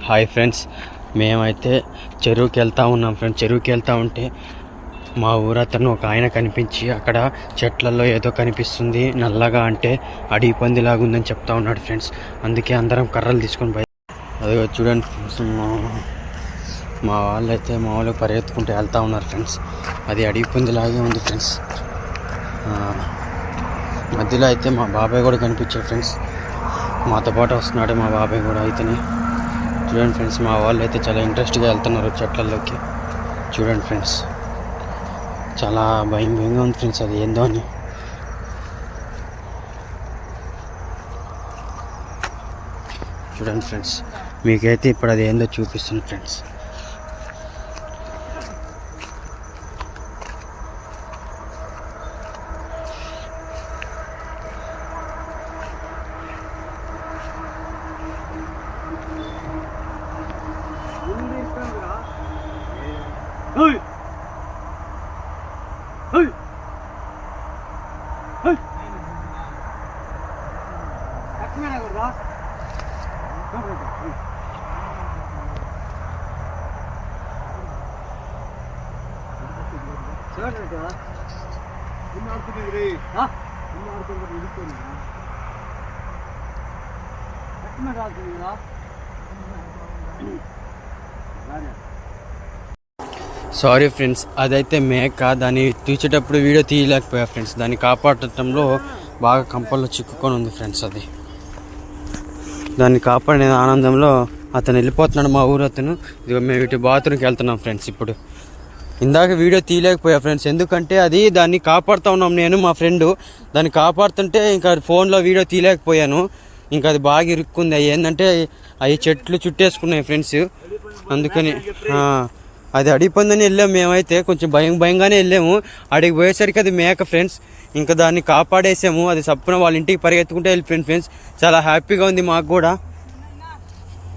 Hi friends, మేమైతే చెరువుకి వెళ్తూ ఉన్నాం ఫ్రెండ్స్. చెరువుకి వెళ్తూ ఉంటే మా ఊరతను ఒక ఆయన కనిపించి అక్కడ చెట్లలో ఏదో కనిపిస్తుంది నల్లగా, అంటే అడవి పందిలాగా ఉందని చెప్తా ఉన్నాడు ఫ్రెండ్స్. అందుకే అందరం కర్రలు తీసుకొని పోయి అదిగో చూడండి ఫ్రెండ్స్, మా వాళ్ళు పరిగెత్తుకుంటూ వెళ్తూ ఉన్నారు ఫ్రెండ్స్. అది అడవి పందిలాగే ఉంది ఫ్రెండ్స్. మధ్యలో అయితే మా బాబాయ్ కూడా కనిపించాడు ఫ్రెండ్స్. మాతో పాటు వస్తున్నాడు మా బాబాయ్ కూడా. అయితేనే చూడండి ఫ్రెండ్స్, మా వాళ్ళు అయితే చాలా ఇంట్రెస్ట్గా వెళ్తున్నారు చెట్లలోకి. చూడండి ఫ్రెండ్స్, చాలా భయంగా ఉంది ఫ్రెండ్స్, అది ఏందో అని. చూడండి ఫ్రెండ్స్, మీకైతే ఇప్పుడు అది ఏందో చూపిస్తుంది ఫ్రెండ్స్. సారీ ఫ్రెండ్స్, అదైతే మేక. దాన్ని తీసేటప్పుడు వీడియో తీయలేకపోయా ఫ్రెండ్స్. దాన్ని కాపాడటంలో బాగా కంపల్లో చిక్కుకొని ఉంది ఫ్రెండ్స్. అది దాన్ని కాపాడిన ఆనందంలో అతను వెళ్ళిపోతున్నాడు, మా ఊరు అతను. ఇదిగో మేము ఇటు బాత్రూమ్కి వెళ్తున్నాం ఫ్రెండ్స్. ఇప్పుడు ఇందాక వీడియో తీయలేకపోయా ఫ్రెండ్స్, ఎందుకంటే అది దాన్ని కాపాడుతూ ఉన్నాం నేను మా ఫ్రెండ్. దాన్ని కాపాడుతుంటే ఇంకా ఫోన్లో వీడియో తీయలేకపోయాను. ఇంకా అది బాగా ఇరుక్కుంది. అవి ఏంటంటే అవి చెట్లు చుట్టేసుకున్నాయి ఫ్రెండ్స్. అందుకని అది అడిగిపోయిందని వెళ్ళాము. మేమైతే కొంచెం భయంగానే వెళ్ళాము. అడిగి పోయేసరికి అది మేక ఫ్రెండ్స్. ఇంకా దాన్ని కాపాడేసాము. అది సప్పున వాళ్ళ ఇంటికి పరిగెత్తుకుంటే వెళ్ళిపోయింది ఫ్రెండ్స్. చాలా హ్యాపీగా ఉంది మాకు కూడా.